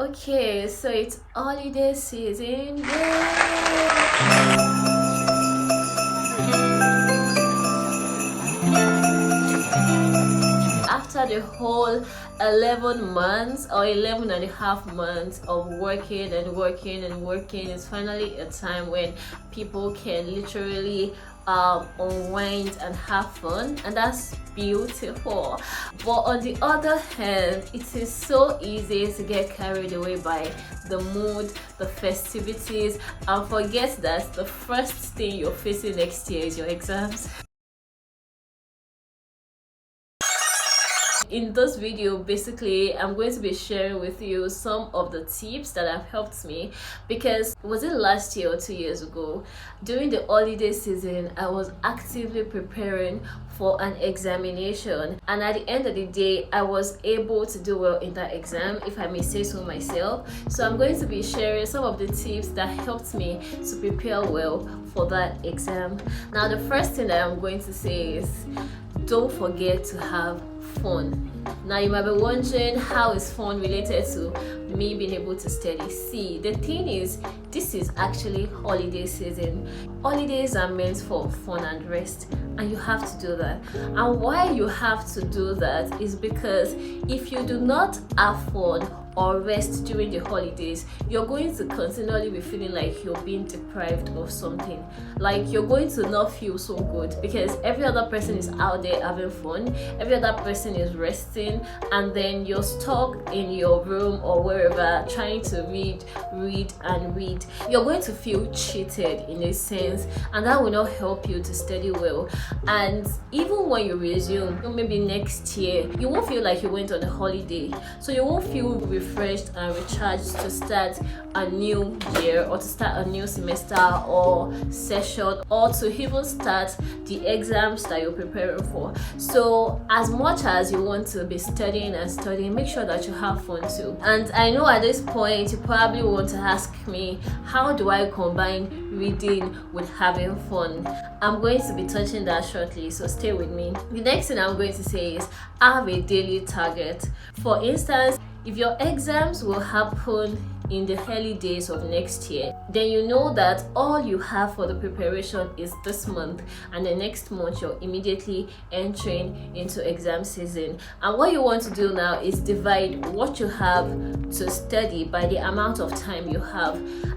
Okay, so it's holiday season. Yay! After the whole 11 months or 11 and a half months of working and working and working, it's finally a time when people can literally unwind and have fun, and that's beautiful. But on the other hand, it is so easy to get carried away by the mood, the festivities, and forget that the first thing you're facing next year is your exams. In this video, basically I'm going to be sharing with you some of the tips that have helped me, because was it last year or 2 years ago, during the holiday season, I was actively preparing for an examination, and at the end of the day I was able to do well in that exam, if I may say so myself. So I'm going to be sharing some of the tips that helped me to prepare well for that exam. Now, the first thing that I'm going to say is, don't forget to have fun. Now, you might be wondering, how is fun related to me being able to study? See, the thing is, this is actually holiday season. Holidays are meant for fun and rest, and you have to do that. And why you have to do that is because if you do not have fun or rest during the holidays, you're going to continually be feeling like you're being deprived of something. Like, you're going to not feel so good because every other person is out there having fun, every other person is resting, and then you're stuck in your room or wherever trying to read. You're going to feel cheated in a sense, and that will not help you to study well. And even when you resume, maybe next year, you won't feel like you went on a holiday, so you won't feel refreshed and recharged to start a new year, or to start a new semester or session, or to even start the exams that you're preparing for. So as much as you want to be studying and studying, make sure that you have fun too. And I know at this point you probably want to ask me, how do I combine reading with having fun? I'm going to be touching that shortly, so stay with me. The next thing I'm going to say is, have a daily target. For instance, if your exams will happen in the early days of next year, then you know that all you have for the preparation is this month, and the next month you're immediately entering into exam season. And what you want to do now is divide what you have to study by the amount of time you have,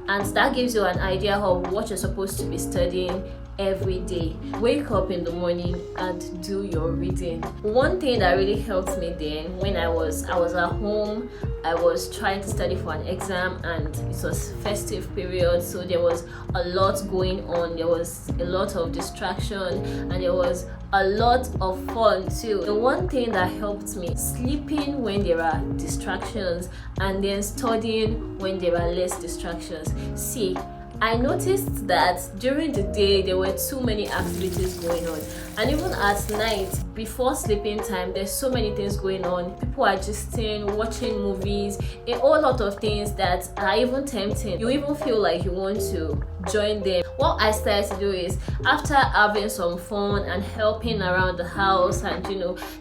and that gives you an idea of what you're supposed to be studying every day. Wake up in the morning and do your reading. One thing that really helped me then, when I was at home, I was trying to study for an exam, and it was festive period, so there was a lot going on, there was a lot of distraction, and there was a lot of fun too. The one thing that helped me, sleeping when there are distractions, and then studying when there are less distractions. See, I noticed that during the day there were too many activities going on, and even at night before sleeping time, there's so many things going on. People are gisting, watching movies, a whole lot of things that are even tempting. You even feel like you want to join them. What I started to do is, after having some fun and helping around the house and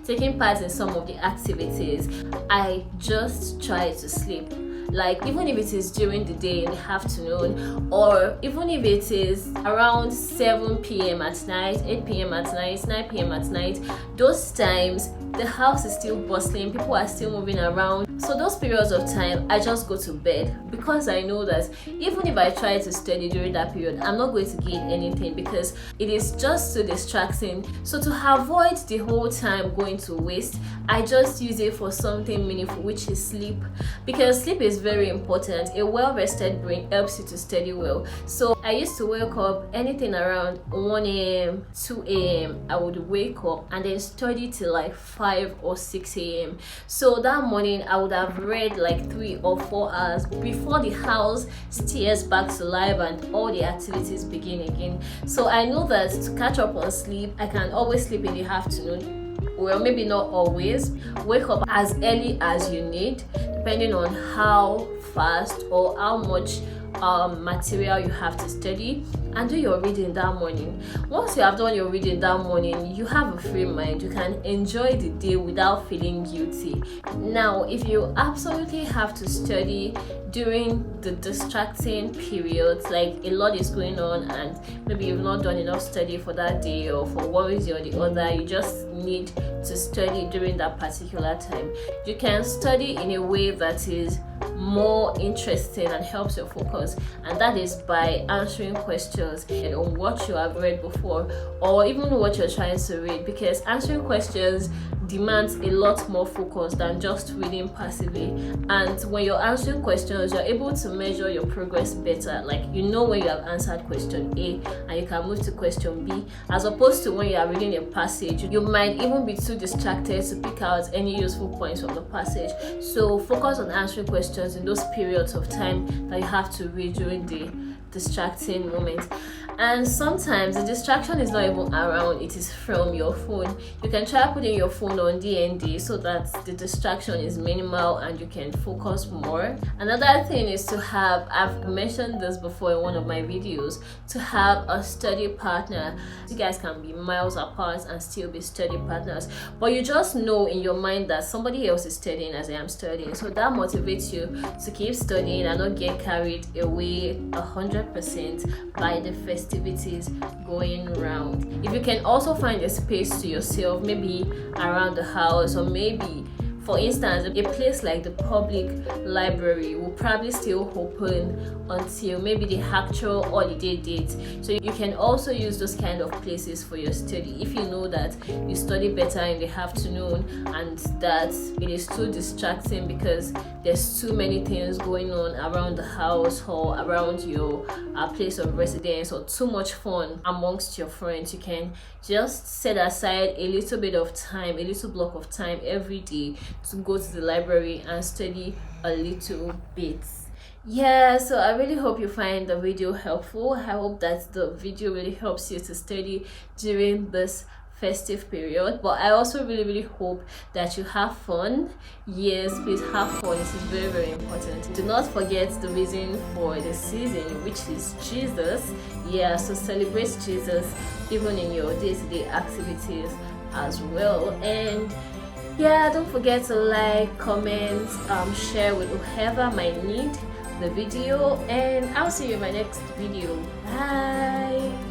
taking part in some of the activities, I just try to sleep. Like, even if it is during the day in the afternoon, or even if it is around 7 p.m. at night, 8 p.m. at night, 9 p.m. at night, those times the house is still bustling, people are still moving around. So those periods of time, I just go to bed, because I know that even if I try to study during that period, I'm not going to gain anything, because it is just so distracting. So to avoid the whole time going to waste, I just use it for something meaningful, which is sleep, because sleep is very important. A well-rested brain helps you to study well. So I used to wake up anything around 1 a.m., 2 a.m. I would wake up and then study till like 5 or 6 a.m. So that morning I would have read like 3 or 4 hours before the house steers back to life and all the activities begin again. So I know that to catch up on sleep, I can always sleep in the afternoon. Well, maybe not always. Wake up as early as you need, depending on how fast or how much material you have to study, and do your reading that morning. Once you have done your reading that morning, you have a free mind. You can enjoy the day without feeling guilty. Now, if you absolutely have to study during the distracting periods, like a lot is going on and maybe you've not done enough study for that day, or for one reason or the other, you just need to study during that particular time, you can study in a way that is more interesting and helps your focus, and that is by answering questions on what you have read before, or even what you're trying to read, because answering questions demands a lot more focus than just reading passively. And when you're answering questions, you're able to measure your progress better. Like, you know when you have answered question A and you can move to question B, as opposed to when you are reading a passage, you might even be too distracted to pick out any useful points from the passage. So focus on answering questions in those periods of time that you have to read during the distracting moment. And sometimes the distraction is not even around, it is from your phone. You can try putting your phone on DND so that the distraction is minimal and you can focus more. Another thing is to have, I've mentioned this before in one of my videos, to have a study partner. You guys can be miles apart and still be study partners, but you just know in your mind that somebody else is studying as I am studying, so that motivates you to keep studying and not get carried away 100% by the festivities going around. If you can also find a space to yourself, maybe around the house, or maybe, for instance, a place like the public library will probably still open until maybe the actual holiday date. So you can also use those kind of places for your study. If you know that you study better in the afternoon and that it is too distracting because there's too many things going on around the house or around your place of residence, or too much fun amongst your friends, you can just set aside a little bit of time, a little block of time every day to go to the library and study a little bit. Yeah, so I really hope you find the video helpful. I hope that the video really helps you to study during this festive period, but I also really hope that you have fun. Yes, please have fun. It is very important. Do not forget the reason for the season, which is Jesus. Yeah, so celebrate Jesus even in your day-to-day activities as well. And yeah, don't forget to like, comment, share with whoever might need the video, and I'll see you in my next video. Bye.